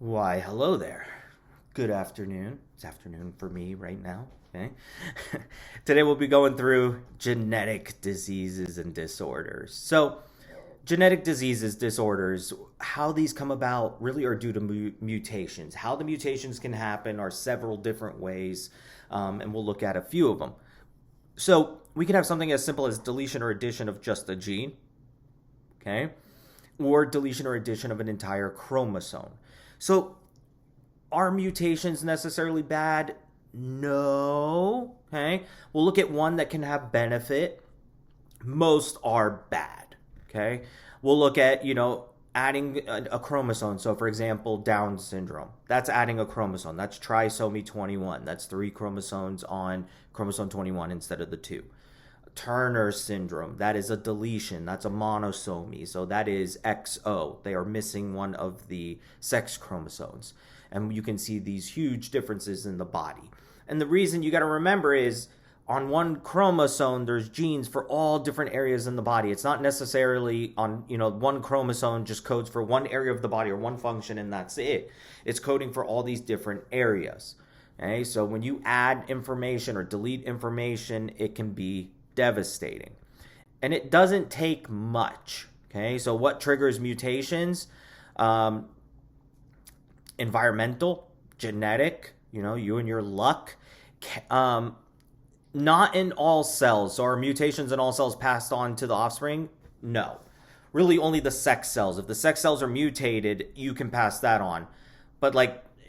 Why, hello there. Good afternoon. It's afternoon for me right now. Okay. Today we'll be going through genetic diseases and disorders. So, genetic diseases, disorders, how these come about really are due to mutations. How the mutations can happen are several different ways, and we'll look at a few of them. So, we can have something as simple as deletion or addition of just a gene, okay, or deletion or addition of an entire chromosome. So, are mutations necessarily bad? No. Okay. We'll look at one that can have benefit. Most are bad. Okay. We'll look at, adding a chromosome. So, for example, Down syndrome. That's adding a chromosome. That's trisomy 21. That's 3 chromosomes on chromosome 21 instead of the 2. Turner syndrome, that is a deletion. That's a monosomy. So that is XO. They are missing one of the sex chromosomes. And you can see these huge differences in the body. And the reason you got to remember is on one chromosome, there's genes for all different areas in the body. It's not necessarily on, one chromosome just codes for one area of the body or one function and that's it. It's coding for all these different areas. Okay, so when you add information or delete information, it can be devastating. And it doesn't take much. Okay, so what triggers mutations? Environmental, genetic, you and your luck. Not in all cells. So are mutations in all cells passed on to the offspring? No. Really only the sex cells. If the sex cells are mutated, you can pass that on. But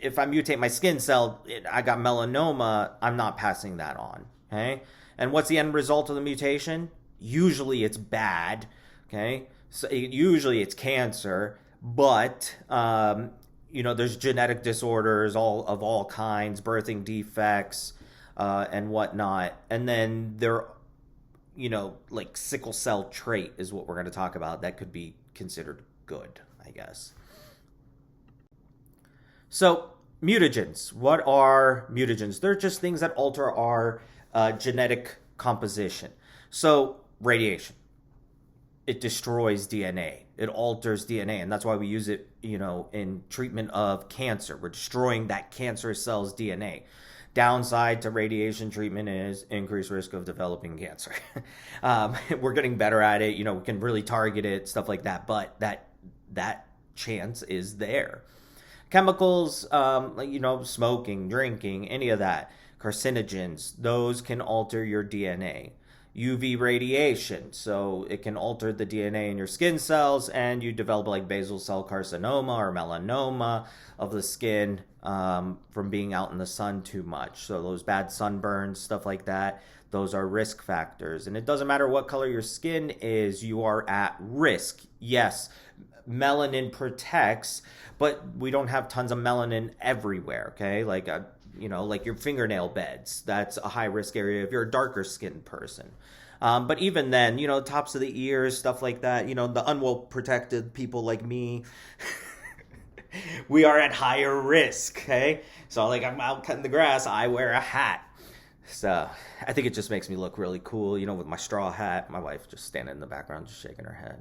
if I mutate my skin cell, I got melanoma, I'm not passing that on. Okay? And what's the end result of the mutation? Usually it's bad, okay? So usually it's cancer, but there's genetic disorders of all kinds, birthing defects, and whatnot. And then sickle cell trait is what we're going to talk about. That could be considered good, I guess. So mutagens. What are mutagens? They're just things that alter our genetic composition. So radiation, it destroys DNA. It alters DNA, and that's why we use it, in treatment of cancer. We're destroying that cancerous cell's DNA. Downside to radiation treatment is increased risk of developing cancer. We're getting better at it. We can really target it, stuff like that. But that chance is there. Chemicals, smoking, drinking, any of that. Carcinogens, those can alter your DNA. UV radiation, so it can alter the DNA in your skin cells and you develop basal cell carcinoma or melanoma of the skin from being out in the sun too much. So those bad sunburns, stuff like that, those are risk factors. And it doesn't matter what color your skin is, you are at risk. Yes, melanin protects, but we don't have tons of melanin everywhere, okay? Like your fingernail beds. That's a high risk area if you're a darker skinned person. But even then, tops of the ears, stuff like that, the unwell protected people like me, we are at higher risk, okay? So I'm out cutting the grass, I wear a hat. So I think it just makes me look really cool, with my straw hat. My wife just standing in the background, just shaking her head.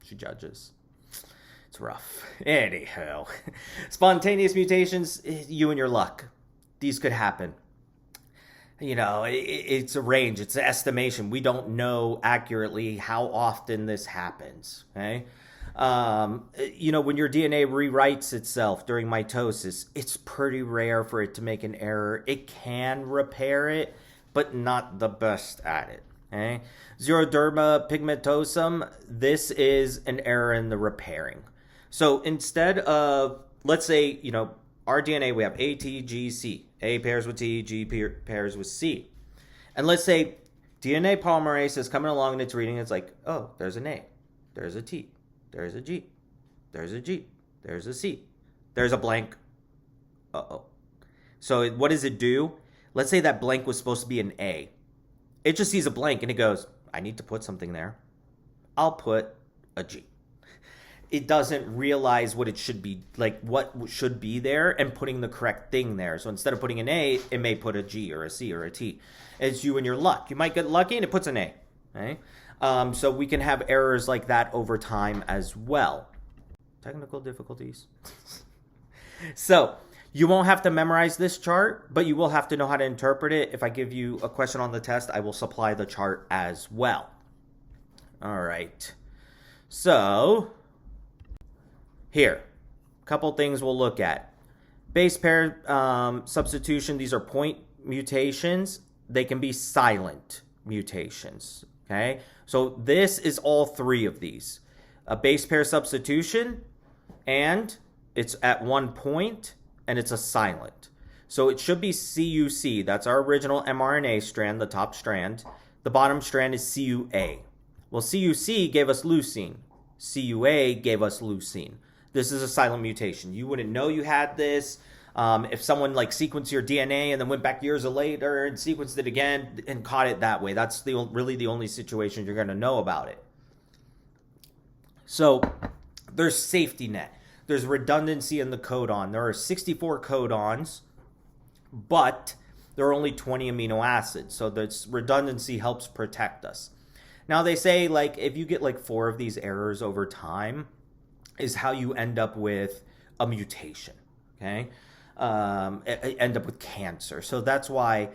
She judges. It's rough. Anyhow, spontaneous mutations, you and your luck. These could happen. It's a range. It's an estimation. We don't know accurately how often this happens. Okay. When your DNA rewrites itself during mitosis, it's pretty rare for it to make an error. It can repair it, but not the best at it. Okay. Xeroderma pigmentosum, this is an error in the repairing. So instead of, let's say, our DNA, we have A, T, G, C. A pairs with T, G pairs with C. And let's say DNA polymerase is coming along and it's reading, it's like, oh, there's an A, there's a T, there's a G, there's a G, there's a C, there's a blank. Uh-oh. So what does it do? Let's say that blank was supposed to be an A. It just sees a blank and it goes, I need to put something there. I'll put a G. It doesn't realize what it should be, what should be there and putting the correct thing there. So instead of putting an A, it may put a G or a C or a T. It's you and your luck. You might get lucky and it puts an A. Okay? So we can have errors like that over time as well. technical difficulties. So you won't have to memorize this chart, but you will have to know how to interpret it. If I give you a question on the test, I will supply the chart as well. All right. So here, a couple things we'll look at. Base pair substitution, these are point mutations. They can be silent mutations, okay? So this is all three of these. A base pair substitution, and it's at one point, and it's a silent. So it should be CUC. That's our original mRNA strand, the top strand. The bottom strand is CUA. Well, CUC gave us leucine. CUA gave us leucine. This is a silent mutation. You wouldn't know you had this. If someone like sequenced your DNA and then went back years later and sequenced it again and caught it that way, that's really the only situation you're going to know about it. So there's safety net. There's redundancy in the codon. There are 64 codons, but there are only 20 amino acids. So this redundancy helps protect us. Now they say like if you get like 4 of these errors over time is how you end up with a mutation, okay? End up with cancer. So that's why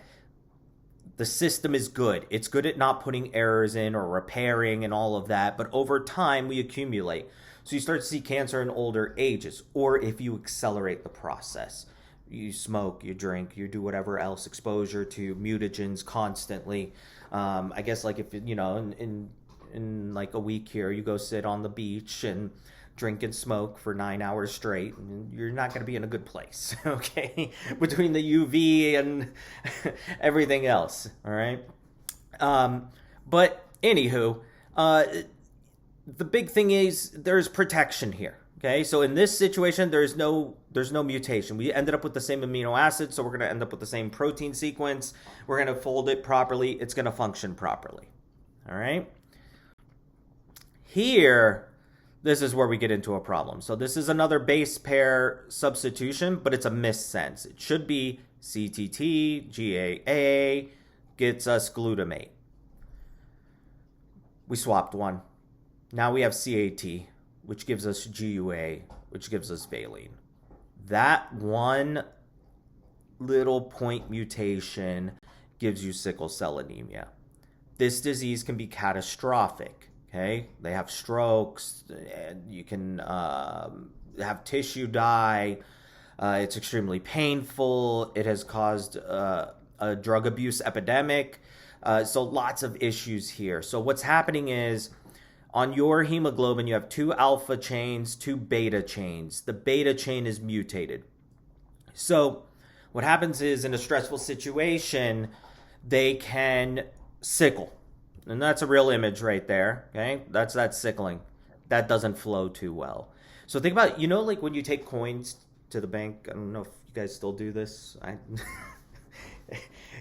the system is good. It's good at not putting errors in or repairing and all of that, but over time we accumulate. So you start to see cancer in older ages, or if you accelerate the process. You smoke, you drink, you do whatever else, exposure to mutagens constantly. I guess like if, you know, in like a week here, you go sit on the beach and drink and smoke for 9 hours straight, and you're not going to be in a good place, okay? Between the UV and everything else, all right? But anywho, the big thing is there's protection here, okay? So in this situation, there's no mutation. We ended up with the same amino acid, so we're going to end up with the same protein sequence. We're going to fold it properly. It's going to function properly, all right? Here, this is where we get into a problem. So this is another base pair substitution, but it's a missense. It should be CTT, GAA, gets us glutamate. We swapped one. Now we have CAT, which gives us GUA, which gives us valine. That one little point mutation gives you sickle cell anemia. This disease can be catastrophic. Okay, they have strokes, and you can have tissue die. It's extremely painful. It has caused a drug abuse epidemic. So lots of issues here. So what's happening is on your hemoglobin, you have 2 alpha chains, 2 beta chains. The beta chain is mutated. So what happens is in a stressful situation, they can sickle. And that's a real image right there, okay? That's sickling. That doesn't flow too well. So think about, you know, like when you take coins to the bank, I don't know if you guys still do this.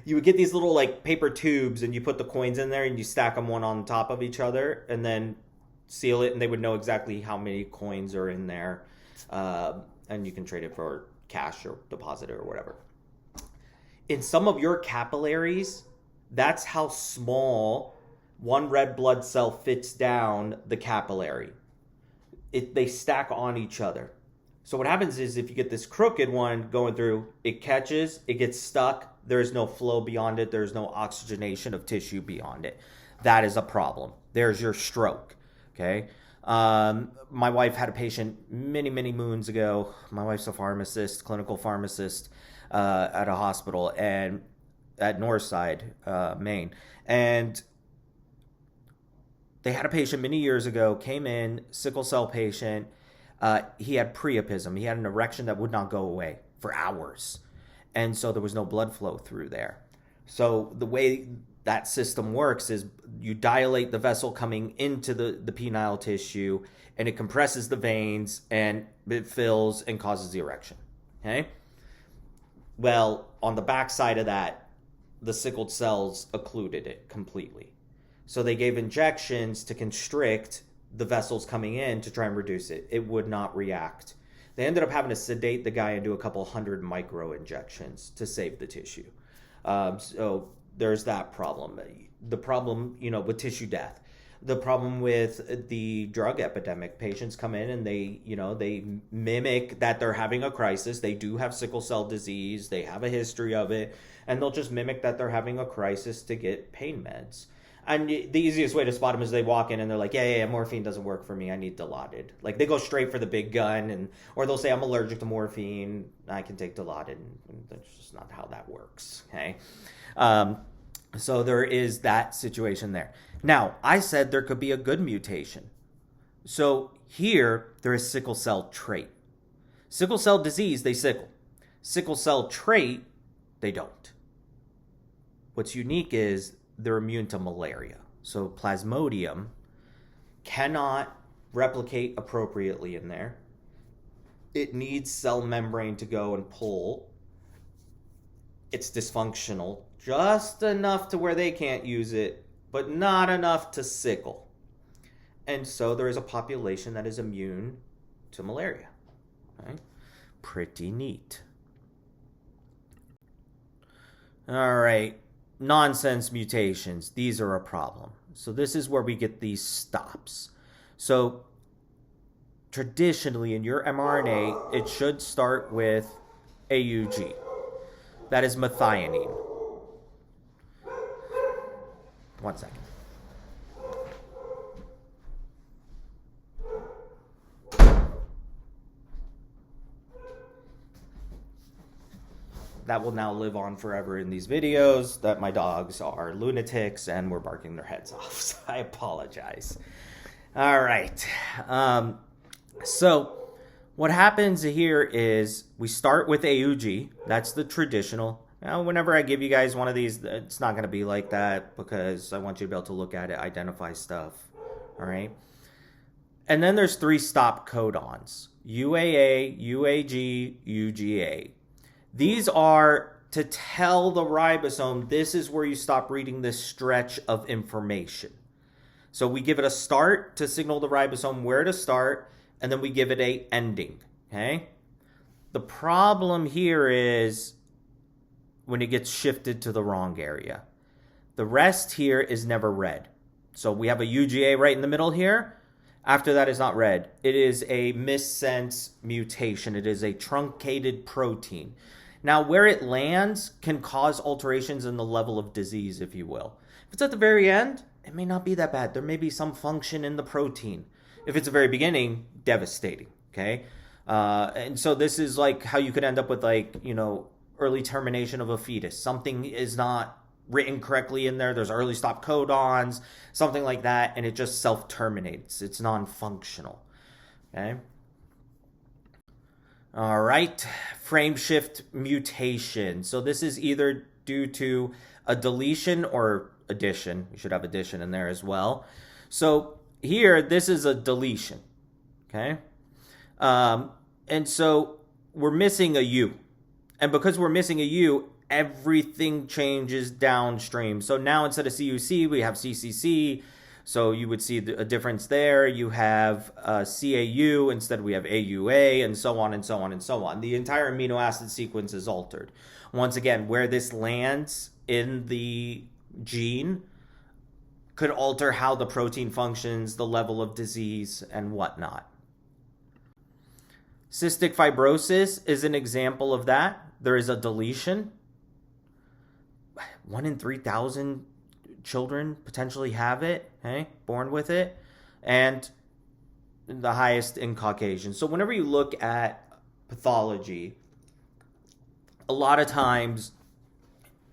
You would get these little like paper tubes and you put the coins in there and you stack them one on top of each other and then seal it, and they would know exactly how many coins are in there. And you can trade it for cash or deposit or whatever. In some of your capillaries, that's how small one red blood cell fits down the capillary. They stack on each other. So what happens is if you get this crooked one going through, it catches, it gets stuck, there's no flow beyond it, there's no oxygenation of tissue beyond it. That is a problem. There's your stroke, okay? My wife had a patient many moons ago. My wife's a pharmacist, clinical pharmacist at a hospital and at Northside, Maine. And they had a patient many years ago, came in, sickle cell patient. He had priapism. He had an erection that would not go away for hours. And so there was no blood flow through there. So the way that system works is you dilate the vessel coming into the penile tissue, and it compresses the veins, and it fills and causes the erection. Okay? Well, on the backside of that, the sickled cells occluded it completely. So they gave injections to constrict the vessels coming in to try and reduce it. It would not react. They ended up having to sedate the guy and do a couple hundred micro injections to save the tissue. So there's that problem. The problem, with tissue death. the problem with the drug epidemic. Patients come in and they mimic that they're having a crisis. They do have sickle cell disease. They have a history of it, and they'll just mimic that they're having a crisis to get pain meds. And the easiest way to spot them is they walk in and they're like, yeah, morphine doesn't work for me. I need Dilaudid. Like, they go straight for the big gun, or they'll say, I'm allergic to morphine. I can take Dilaudid. And that's just not how that works, okay? So there is that situation there. Now, I said there could be a good mutation. So here, there is sickle cell trait. Sickle cell disease, they sickle. Sickle cell trait, they don't. What's unique is they're immune to malaria. So Plasmodium cannot replicate appropriately in there. It needs cell membrane to go and pull. It's dysfunctional, just enough to where they can't use it, but not enough to sickle. And so there is a population that is immune to malaria. Okay? Pretty neat. All right. Nonsense mutations. These are a problem. So this is where we get these stops. So traditionally in your mRNA, it should start with AUG. That is methionine. One second. That will now live on forever in these videos, that my dogs are lunatics and we're barking their heads off. So I apologize. All right. So what happens here is we start with AUG. That's the traditional. Now, whenever I give you guys one of these, it's not going to be like that because I want you to be able to look at it, identify stuff. All right. And then there's 3 stop codons: UAA, UAG, UGA. These are to tell the ribosome, this is where you stop reading this stretch of information. So we give it a start to signal the ribosome where to start, and then we give it a ending, okay? The problem here is when it gets shifted to the wrong area. The rest here is never read. So we have a UGA right in the middle here. After that is not read. It is a missense mutation. It is a truncated protein. Now, where it lands can cause alterations in the level of disease, if you will. If it's at the very end, it may not be that bad. There may be some function in the protein. If it's the very beginning, devastating, okay? And so this is like how you could end up with, like, early termination of a fetus. Something is not written correctly in there. There's early stop codons, something like that, and it just self-terminates. It's non-functional, okay? All right, frame shift mutation. So this is either due to a deletion or addition. You should have addition in there as well. So here, this is a deletion, okay? And so we're missing a U. And because we're missing a U, everything changes downstream. So now instead of CUC, we have CCC. So you would see a difference there. You have CAU, instead we have AUA, and so on and so on and so on. The entire amino acid sequence is altered. Once again, where this lands in the gene could alter how the protein functions, the level of disease, and whatnot. Cystic fibrosis is an example of that. There is a deletion. 1 in 3,000 children potentially have it, okay, born with it, and the highest in Caucasian. So whenever you look at pathology, a lot of times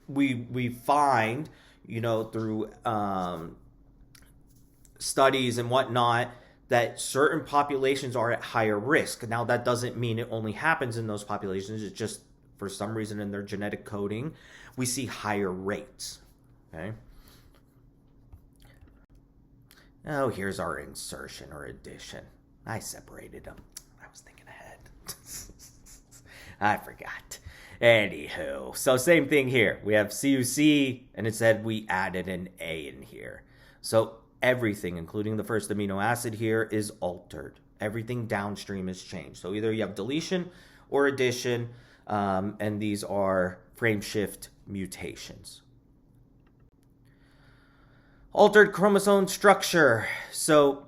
we find, through studies and whatnot, that certain populations are at higher risk. Now, that doesn't mean it only happens in those populations. It's just, for some reason in their genetic coding, we see higher rates, okay? Oh, here's our insertion or addition. I separated them. I was thinking ahead. I forgot. Anywho, so same thing here. We have CUC, and it said we added an A in here. So everything, including the first amino acid here, is altered. Everything downstream is changed. So either you have deletion or addition, and these are frame shift mutations. Altered chromosome structure. So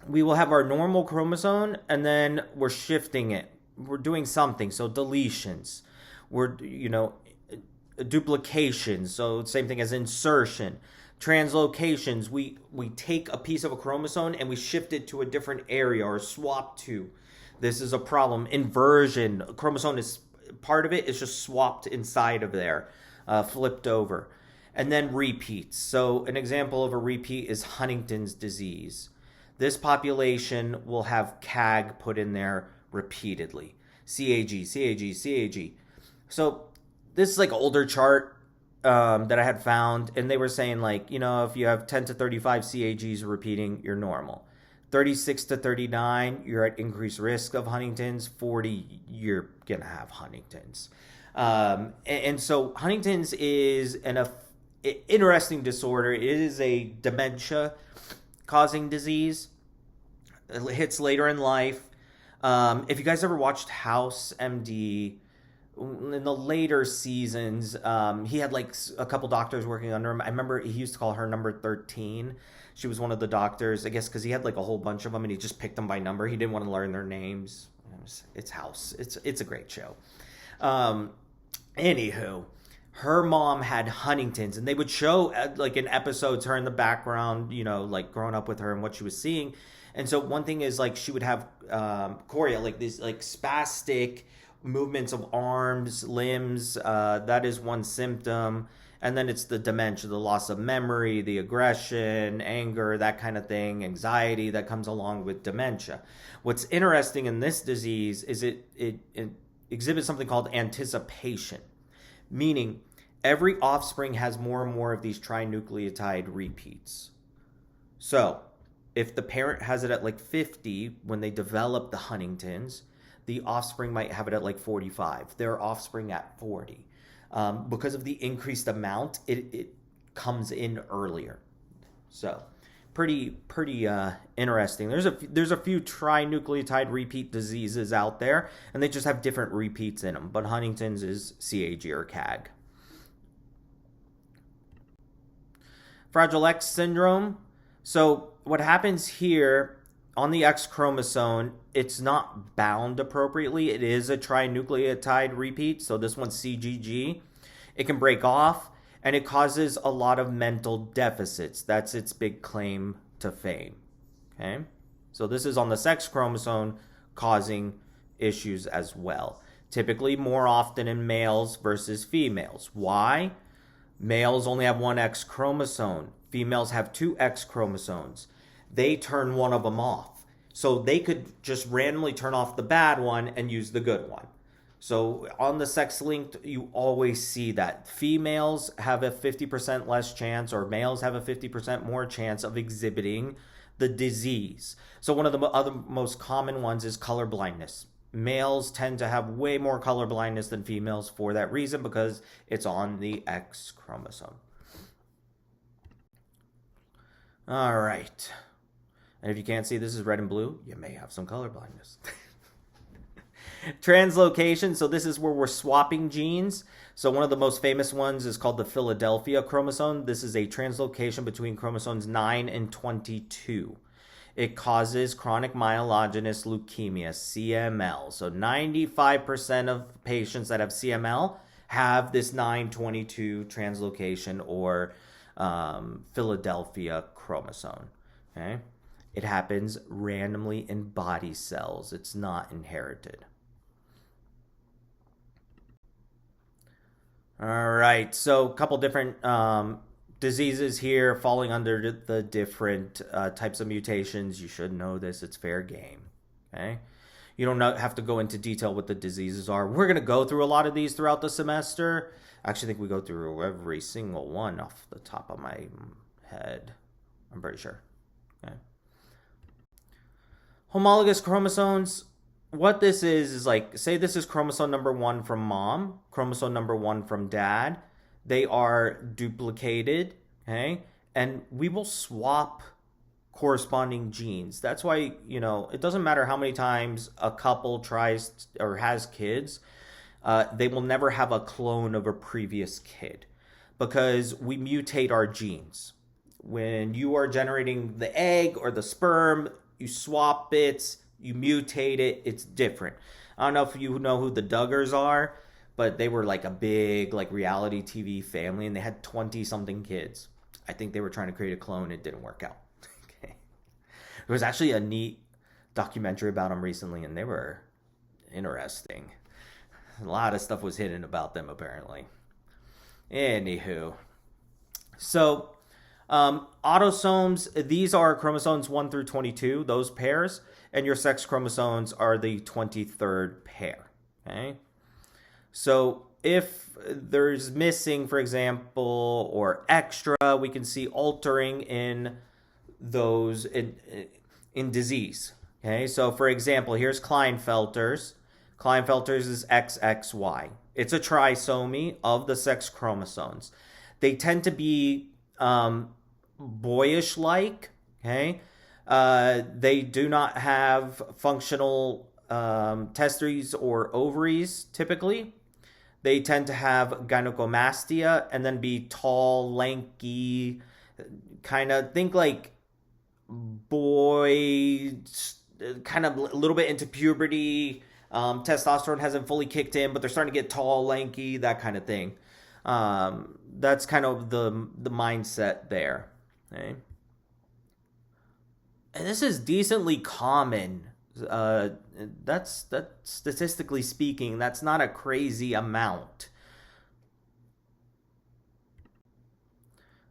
we will have our normal chromosome and then we're shifting it. We're doing something. So deletions. We're, duplications. So same thing as insertion. Translocations. We take a piece of a chromosome and we shift it to a different area or swap to. This is a problem. Inversion. A chromosome is part of it is just swapped inside of there, flipped over. And then repeats. So an example of a repeat is Huntington's disease. This population will have CAG put in there repeatedly. CAG, CAG, CAG. So this is like an older chart that I had found, and they were saying like, if you have 10 to 35 CAGs repeating, you're normal. 36 to 39, you're at increased risk of Huntington's. 40, you're going to have Huntington's. And so Huntington's is an interesting disorder. It is a dementia-causing disease. It hits later in life. If you guys ever watched House MD, in the later seasons, he had like a couple doctors working under him. I remember he used to call her number 13. She was one of the doctors, I guess, because he had like a whole bunch of them and he just picked them by number. He didn't want to learn their names. It's House. It's a great show. Anywho, her mom had Huntington's, and they would show like in episodes her in the background, like growing up with her and what she was seeing. And so one thing is like she would have chorea, like these like spastic movements of arms, limbs. That is one symptom. And then it's the dementia, the loss of memory, the aggression, anger, that kind of thing, anxiety that comes along with dementia. What's interesting in this disease is it exhibits something called anticipation, meaning every offspring has more and more of these trinucleotide repeats. So if the parent has it at like 50 when they develop the Huntington's, the offspring might have it at like 45, their offspring at 40. Because of the increased amount, it comes in earlier. So pretty interesting. There's a few trinucleotide repeat diseases out there, and they just have different repeats in them. But Huntington's is CAG or CAG. Fragile X syndrome. So what happens here on the X chromosome, it's not bound appropriately. It is a trinucleotide repeat, so this one's CGG. It can break off, and it causes a lot of mental deficits. That's its big claim to fame. Okay? So this is on the sex chromosome causing issues as well. Typically more often in males versus females. Why? Males only have one X chromosome. Females have two X chromosomes. They turn one of them off. So they could just randomly turn off the bad one and use the good one. So on the sex linked, you always see that females have a 50% less chance, or males have a 50% more chance of exhibiting the disease. So one of the other most common ones is color blindness. Males tend to have way more color blindness than females for that reason, because it's on the X chromosome. All right. And if you can't see this is red and blue, you may have some color blindness. Translocation. So this is where we're swapping genes. So one of the most famous ones is called the Philadelphia chromosome. This is a translocation between chromosomes 9 and 22. It causes chronic myelogenous leukemia, CML. So 95% of patients that have CML have this 922 translocation or Philadelphia chromosome. Okay? It happens randomly in body cells. It's not inherited. All right, so a couple different diseases here falling under the different types of mutations. You should know this. It's fair game. Okay? You don't have to go into detail what the diseases are. We're going to go through a lot of these throughout the semester. I actually think we go through every single one off the top of my head. I'm pretty sure. Okay. Homologous chromosomes. What this is like, say this is chromosome number 1 from mom, chromosome number 1 from dad. They are duplicated, okay? And we will swap corresponding genes. That's why, it doesn't matter how many times a couple tries or has kids, they will never have a clone of a previous kid, because we mutate our genes. when you are generating the egg or the sperm, you swap bits, you mutate it, it's different. I don't know if you know who the Duggars are, but they were like a big like reality TV family, and they had 20 something kids. I think they were trying to create a clone. It didn't work out. Okay. There was actually a neat documentary about them recently, and they were interesting. A lot of stuff was hidden about them, apparently. Anywho. So, autosomes, these are chromosomes 1 through 22, those pairs, and your sex chromosomes are the 23rd pair. Okay? So, if there's missing, for example, or extra, we can see altering in those in disease. Okay, so for example, here's Klinefelter's. Klinefelter's is XXY. It's a trisomy of the sex chromosomes. They tend to be boyish-like. Okay, they do not have functional testes or ovaries typically. They tend to have gynecomastia and then be tall, lanky, kind of think like boy, kind of a little bit into puberty. Testosterone hasn't fully kicked in, but they're starting to get tall, lanky, that kind of thing. That's kind of the mindset there. Okay? And this is decently common. That's statistically speaking, that's not a crazy amount.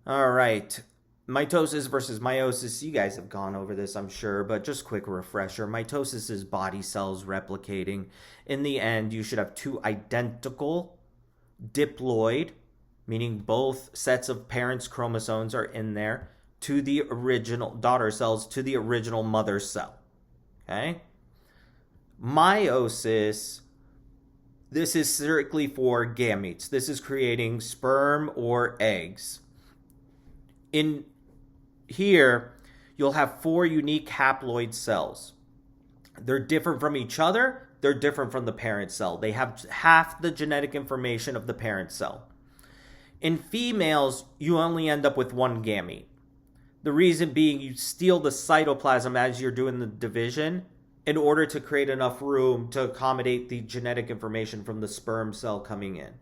All right. Mitosis versus meiosis. You guys have gone over this, I'm sure, but just quick refresher. Mitosis is body cells replicating. In the end, you should have two identical diploid, meaning both sets of parents' chromosomes are in there, to the original daughter cells, to the original mother cell. Okay? Meiosis, this is strictly for gametes. This is creating sperm or eggs. In here, you'll have 4 unique haploid cells. They're different from each other. They're different from the parent cell. They have half the genetic information of the parent cell. In females, you only end up with 1 gamete. The reason being, you steal the cytoplasm as you're doing the division in order to create enough room to accommodate the genetic information from the sperm cell coming in.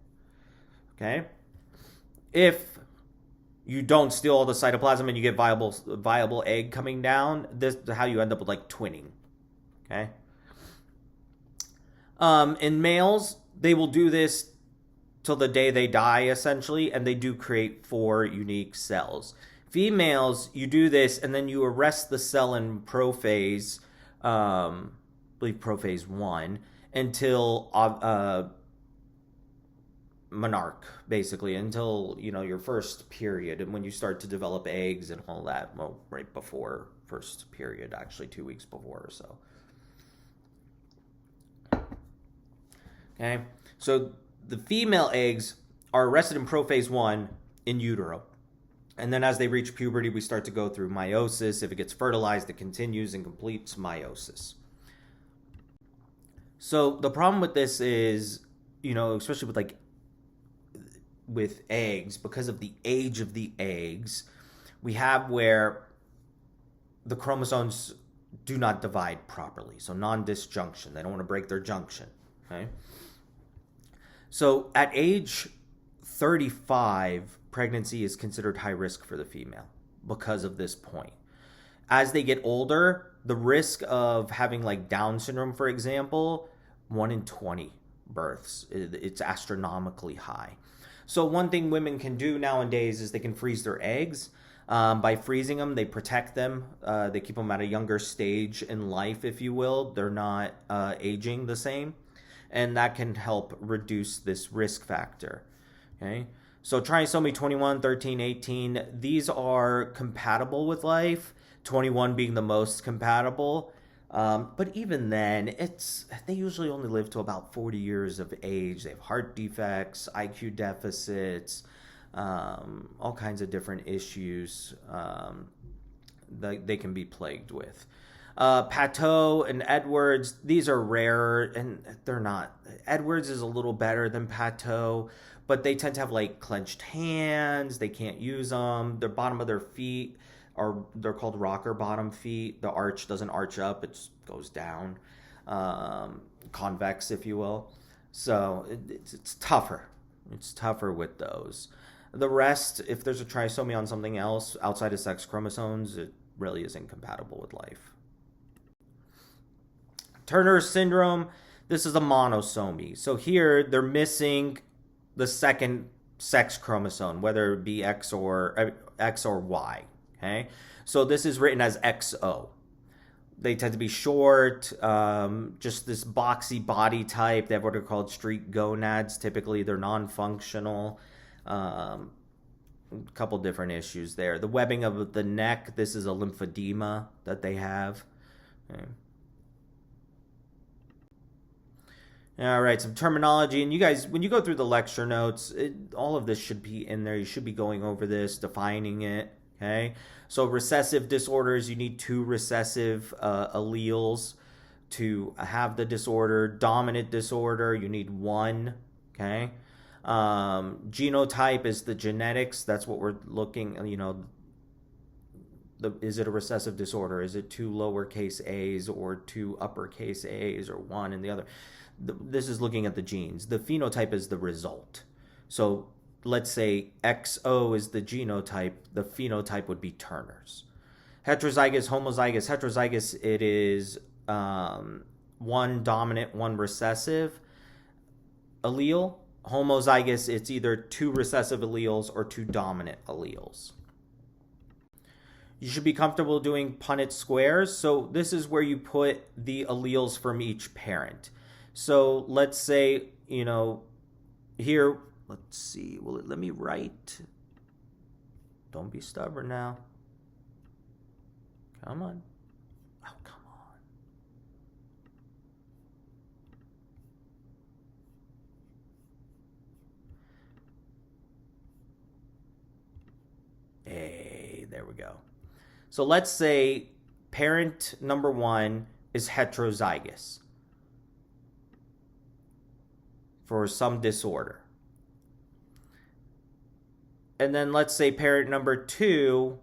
Okay? If you don't steal all the cytoplasm and you get viable egg coming down, this is how you end up with like twinning. Okay? In males, they will do this till the day they die, essentially, and they do create 4 unique cells. Females, you do this, and then you arrest the cell in prophase, I believe prophase 1, until monarch, basically, until, your first period, and when you start to develop eggs and all that, well, right before first period, actually 2 weeks before or so. Okay, so the female eggs are arrested in prophase 1 in utero. And then as they reach puberty, we start to go through meiosis. If it gets fertilized, it continues and completes meiosis. So the problem with this is, especially with eggs, because of the age of the eggs, we have where the chromosomes do not divide properly. So non-disjunction. They don't want to break their junction. Okay. So at age 35, pregnancy is considered high risk for the female because of this point. As they get older, the risk of having like Down syndrome, for example, 1 in 20 births, it's astronomically high. So one thing women can do nowadays is they can freeze their eggs. By freezing them, they protect them. They keep them at a younger stage in life, if you will. They're not aging the same. And that can help reduce this risk factor. Okay? So trisomy 21, 13, 18, these are compatible with life, 21 being the most compatible. But even then, they usually only live to about 40 years of age. They have heart defects, IQ deficits, all kinds of different issues that they can be plagued with. Pateau and Edwards, these are rare, and they're not. Edwards is a little better than Pateau, but they tend to have like clenched hands. They can't use them. The bottom of their feet they're called rocker bottom feet. The arch doesn't arch up; it just goes down, convex, if you will. So it's tougher. It's tougher with those. The rest, if there's a trisomy on something else outside of sex chromosomes, it really is incompatible with life. Turner syndrome, this is a monosomy. So here they're missing the second sex chromosome, whether it be X or Y. Okay, so this is written as XO. They tend to be short, just this boxy body type. They have what are called streak gonads. Typically, they're non-functional. A couple different issues there. The webbing of the neck. This is a lymphedema that they have. Okay. All right, some terminology. And you guys, when you go through the lecture notes, all of this should be in there. You should be going over this, defining it. Okay, so recessive disorders, you need 2 recessive alleles to have the disorder. Dominant disorder, you need 1. Okay, genotype is the genetics. That's what we're looking. Is it a recessive disorder? Is it 2 lowercase a's or 2 uppercase a's or 1 and the other? This is looking at the genes. The phenotype is the result. So let's say XO is the genotype, the phenotype would be Turner's. Heterozygous, homozygous. Heterozygous, it is 1 dominant, 1 recessive allele. Homozygous, it's either 2 recessive alleles or 2 dominant alleles. You should be comfortable doing Punnett squares. So this is where you put the alleles from each parent. So let's say, here, let's see, let me write. Don't be stubborn now. Come on. Oh, come on. Hey, there we go. So let's say parent number 1 is heterozygous for some disorder. And then let's say parent number 2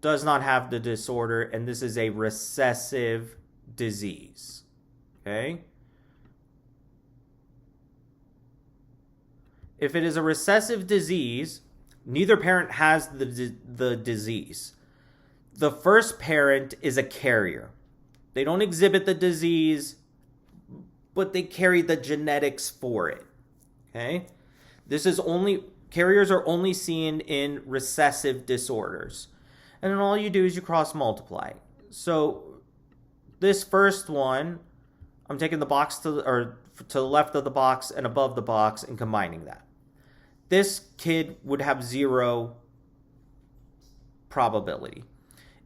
does not have the disorder, and this is a recessive disease. Okay? If it is a recessive disease, neither parent has the disease. The first parent is a carrier. They don't exhibit the disease, but they carry the genetics for it. Okay? Carriers are only seen in recessive disorders. And then all you do is you cross multiply. So this first one, I'm taking the box to the left of the box and above the box and combining that. This kid would have 0 probability.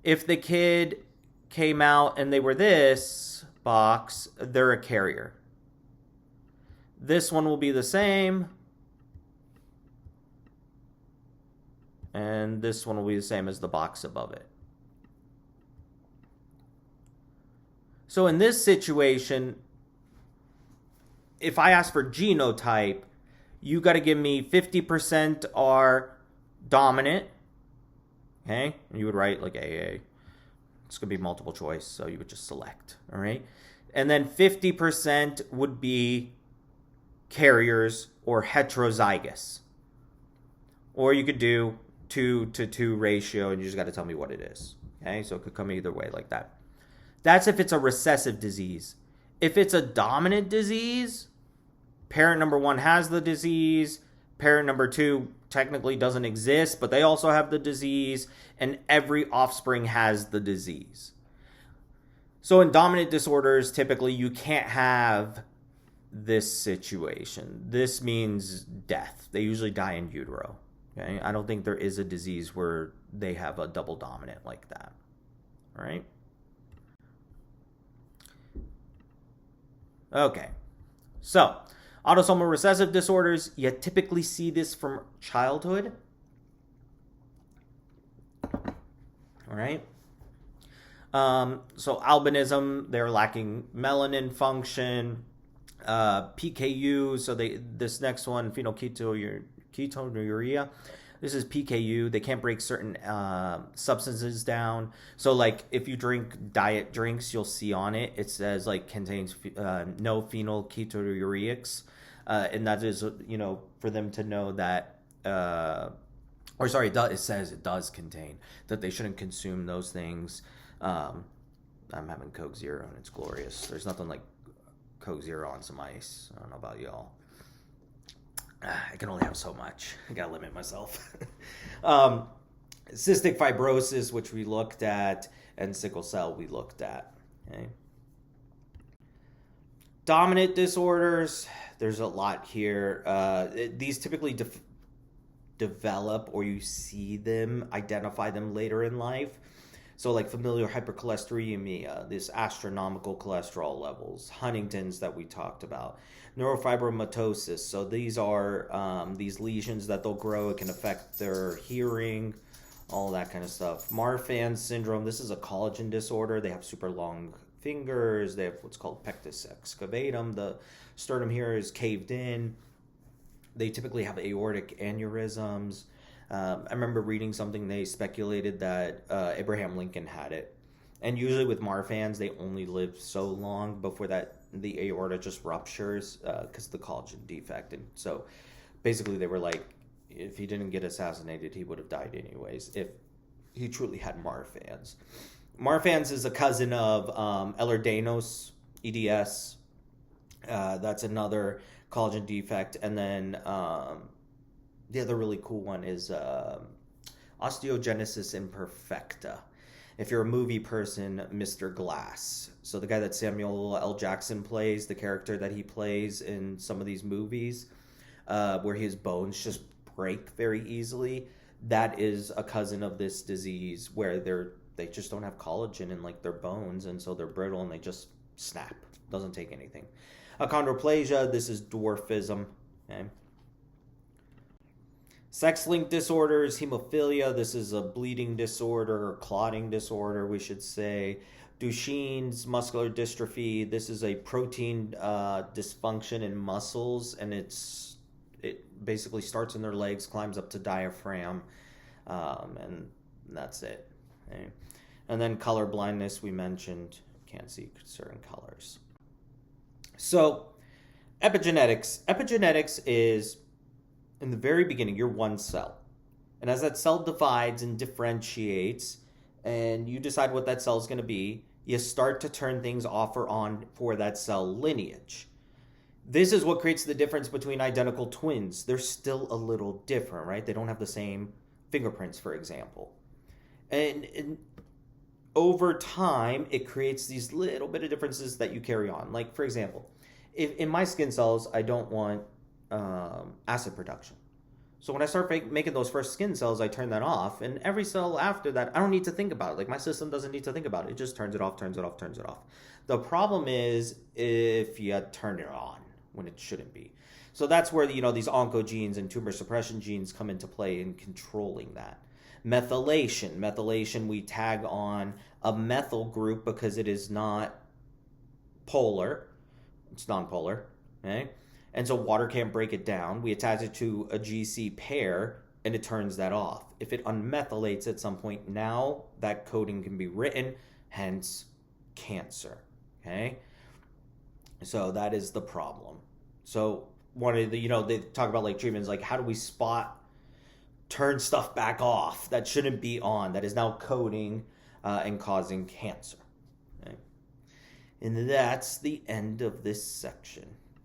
If the kid came out and they were this box, they're a carrier. This one will be the same. And this one will be the same as the box above it. So in this situation, if I ask for genotype, you got to give me 50% are dominant. Okay? And you would write like AA. It's going to be multiple choice, so you would just select. All right? And then 50% would be carriers or heterozygous. Or you could do 2-to-2 ratio, and you just got to tell me what it is. Okay? So it could come either way like that. That's if it's a recessive disease. If it's a dominant disease, parent number 1 has the disease, parent number 2 technically doesn't exist, but they also have the disease, and every offspring has the disease. So in dominant disorders, typically you can't have this situation. This means death. They usually die in utero. Okay? I don't think there is a disease where they have a double dominant like that. All right? Okay. So, autosomal recessive disorders, you typically see this from childhood. All right? So albinism, they're lacking melanin function. PKU. So this next one, phenylketonuria. This is PKU. They can't break certain substances down. So like if you drink diet drinks, you'll see on it, it says like contains no phenylketonureics. And that is, for them to know that, it says it does contain, that they shouldn't consume those things. I'm having Coke Zero and it's glorious. There's nothing like Coke Zero on some ice. I don't know about y'all. I can only have so much. I gotta limit myself. Cystic fibrosis, which we looked at, and sickle cell we looked at. Okay. Dominant disorders, there's a lot here. These typically develop, or you see them, identify them later in life. So like familial hypercholesterolemia, this astronomical cholesterol levels, Huntington's that we talked about, neurofibromatosis. So these are these lesions that they'll grow. It can affect their hearing, all that kind of stuff. Marfan syndrome, this is a collagen disorder. They have super long fingers. They have what's called pectus excavatum. The sternum here is caved in. They typically have aortic aneurysms. I remember reading something, they speculated that Abraham Lincoln had it. And usually with Marfans, they only live so long before that the aorta just ruptures because of the collagen defect. And so basically they were like, if he didn't get assassinated, he would have died anyways if he truly had Marfans. Marfans is a cousin of Ehlers-Danlos, EDS. That's another collagen defect. And then the other really cool one is osteogenesis imperfecta. If you're a movie person, Mr. Glass. So the guy that Samuel L. Jackson plays, the character that he plays in some of these movies, where his bones just break very easily, that is a cousin of this disease where they just don't have collagen in like their bones, and so they're brittle and they just snap. Doesn't take anything. Achondroplasia, this is dwarfism. Okay. Sex-linked disorders, hemophilia, this is a bleeding disorder or clotting disorder, we should say. Duchenne's muscular dystrophy, this is a protein dysfunction in muscles, and it basically starts in their legs, climbs up to diaphragm, and that's it. Okay. And then color blindness, we mentioned, can't see certain colors. So, epigenetics. Epigenetics is, in the very beginning, you're one cell. And as that cell divides and differentiates, and you decide what that cell is going to be, you start to turn things off or on for that cell lineage. This is what creates the difference between identical twins. They're still a little different, right? They don't have the same fingerprints, for example. And over time, it creates these little bit of differences that you carry on. Like, for example, if in my skin cells, I don't want acid production. So when I start making those first skin cells, I turn that off. And every cell after that, I don't need to think about it. Like, my system doesn't need to think about it. It just turns it off, turns it off, turns it off. The problem is if you turn it on when it shouldn't be. So that's where, these oncogenes and tumor suppression genes come into play in controlling that. Methylation. Methylation, we tag on a methyl group because it is not polar. It's nonpolar. Okay? And so water can't break it down. We attach it to a GC pair, and it turns that off. If it unmethylates at some point, now that coding can be written, hence cancer. Okay? So that is the problem. So one of the, they talk about like treatments, like how do we turn stuff back off that shouldn't be on, that is now coding and causing cancer. Okay? And that's the end of this section.